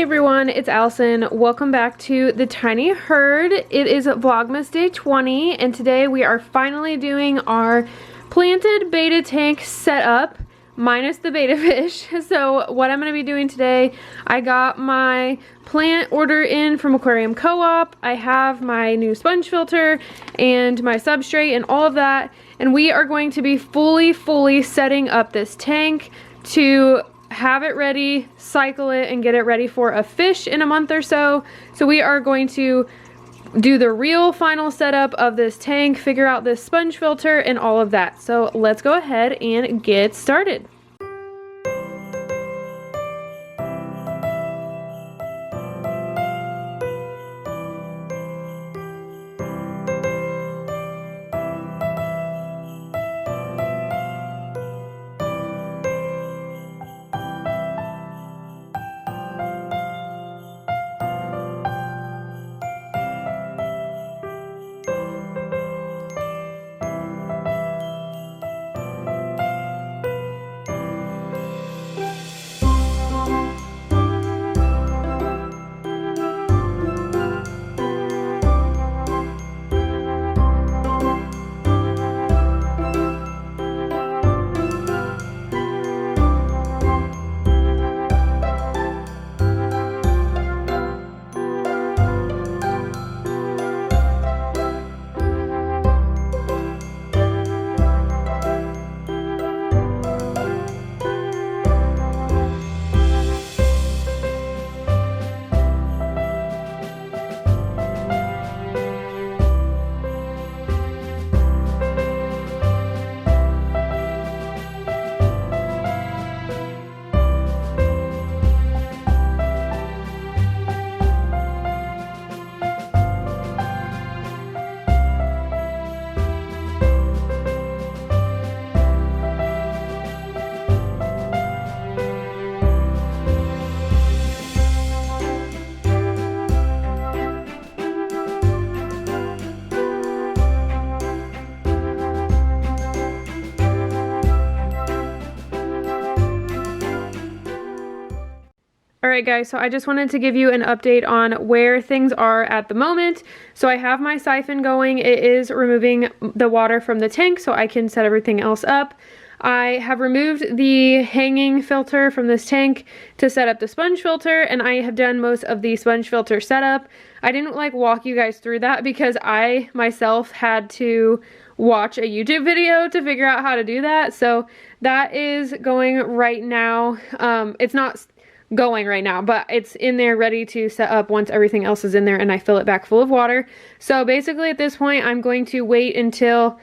Hey everyone, it's Allison. Welcome back to the Tiny Herd. It is Vlogmas Day 20 and today we are finally doing our planted betta tank setup minus the betta fish. So what I'm going to be doing today, I got my plant order in from Aquarium Co-Op. I have my new sponge filter and my substrate and all of that, and we are going to be fully setting up this tank to have it ready, cycle it, and get it ready for a fish in a month or so. So we are going to do the real final setup of this tank, figure out this sponge filter and all of that. So let's go ahead and get started. Alright guys, so I just wanted to give you an update on where things are at the moment. So I have my siphon going. It is removing the water from the tank so I can set everything else up. I have removed the hanging filter from this tank to set up the sponge filter, and I have done most of the sponge filter setup. I didn't walk you guys through that because I myself had to watch a YouTube video to figure out how to do that. So that is going right now. It's not going right now, but it's in there ready to set up once everything else is in there and I fill it back full of water. So basically at this point I'm going to wait until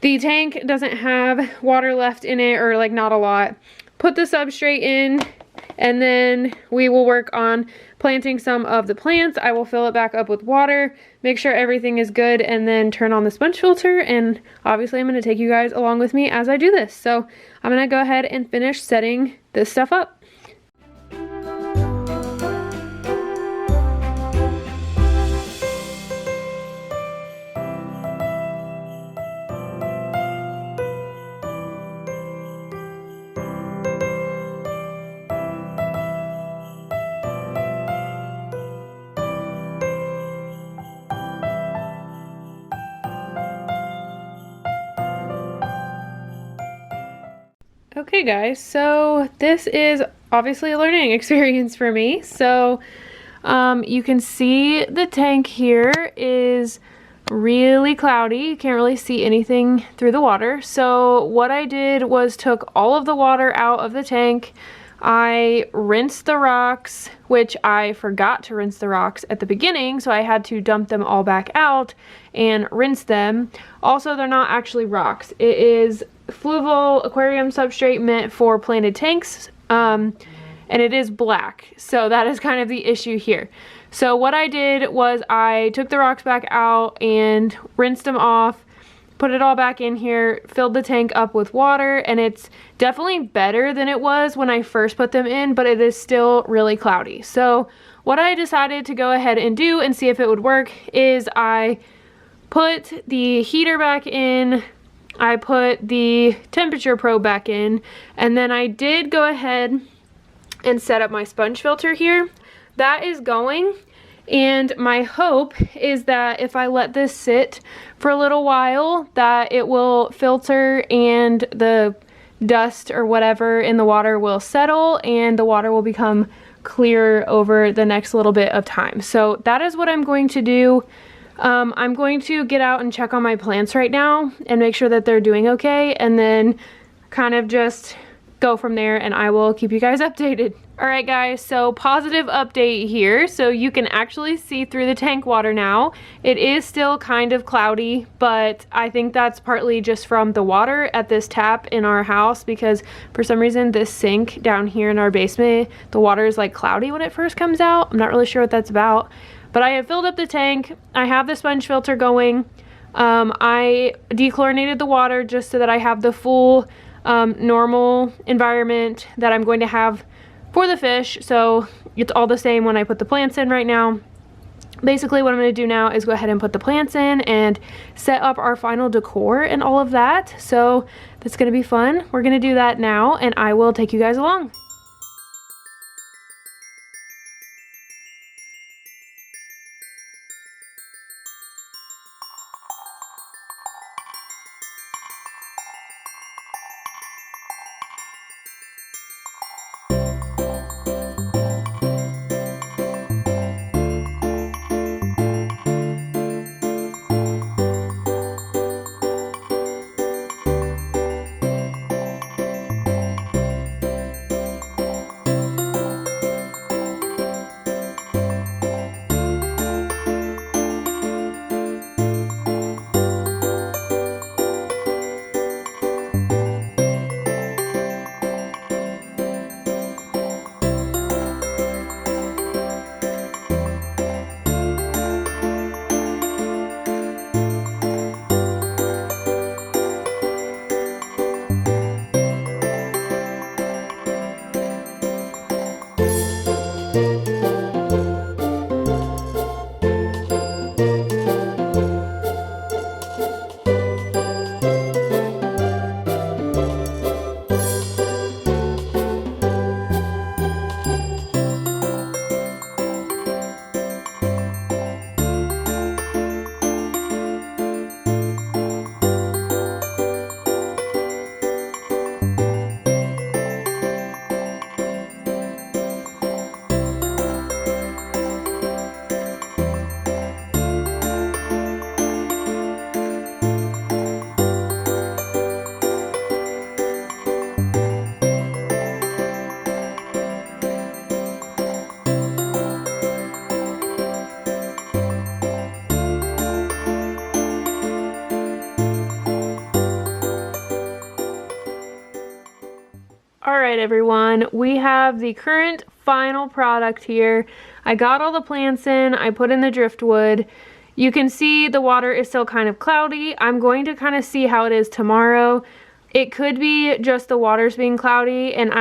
the tank doesn't have water left in it, or not a lot, put the substrate in, and then we will work on planting some of the plants. I will fill it back up with water, make sure everything is good, and then turn on the sponge filter. And obviously I'm going to take you guys along with me as I do this. So I'm going to go ahead and finish setting this stuff up. Okay guys, so this is obviously a learning experience for me. So you can see the tank here is really cloudy. You can't really see anything through the water. So what I did was took all of the water out of the tank. I rinsed the rocks, which I forgot to rinse the rocks at the beginning, so I had to dump them all back out and rinse them. Also, they're not actually rocks. It is fluval aquarium substrate meant for planted tanks, and it is black. So that is kind of the issue here. So what I did was I took the rocks back out and rinsed them off, put it all back in here, filled the tank up with water, and it's definitely better than it was when I first put them in, but it is still really cloudy. So what I decided to go ahead and do and see if it would work is I put the heater back in, I put the temperature probe back in, and then I did go ahead and set up my sponge filter here. that is going. And my hope is that if I let this sit for a little while, that it will filter and the dust or whatever in the water will settle and the water will become clear over the next little bit of time. So that is what I'm going to do. I'm going to get out and check on my plants right now and make sure that they're doing okay, and then kind of just go from there, and I will keep you guys updated. Alright guys, so positive update here. So you can actually see through the tank water now. It is still kind of cloudy, but I think that's partly just from the water at this tap in our house, because for some reason this sink down here in our basement, the water is like cloudy when it first comes out. I'm not really sure what that's about. But I have filled up the tank. I have the sponge filter going. I dechlorinated the water just so that I have the full normal environment that I'm going to have for the fish. So it's all the same when I put the plants in right now. Basically what I'm going to do now is go ahead and put the plants in and set up our final decor and all of that. So that's going to be fun. We're going to do that now, and I will take you guys along. Alright everyone, we have the current final product here. I got all the plants in, I put in the driftwood. You can see the water is still kind of cloudy. I'm going to kind of see how it is tomorrow. It could be just the water's being cloudy, and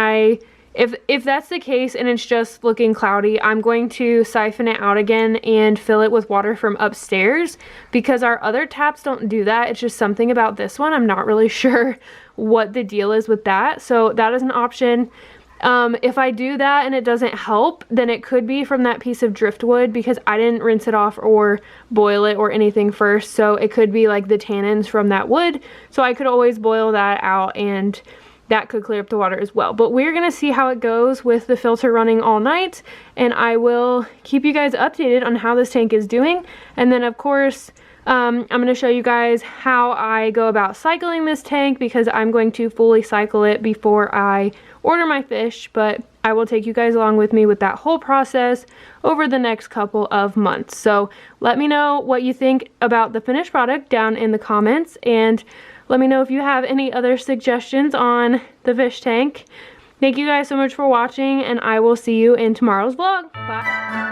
if that's the case and it's just looking cloudy, I'm going to siphon it out again and fill it with water from upstairs, because our other taps don't do that. It's just something about this one. I'm not really sure what the deal is with that. So that is an option. If I do that and it doesn't help, then it could be from that piece of driftwood, because I didn't rinse it off or boil it or anything first. So it could be like the tannins from that wood. So I could always boil that out, and that could clear up the water as well. But we're gonna see how it goes with the filter running all night, and I will keep you guys updated on how this tank is doing. And then of course, I'm going to show you guys how I go about cycling this tank, because I'm going to fully cycle it before I order my fish, but I will take you guys along with me with that whole process over the next couple of months. So let me know what you think about the finished product down in the comments, and let me know if you have any other suggestions on the fish tank. Thank you guys so much for watching, and I will see you in tomorrow's vlog. Bye!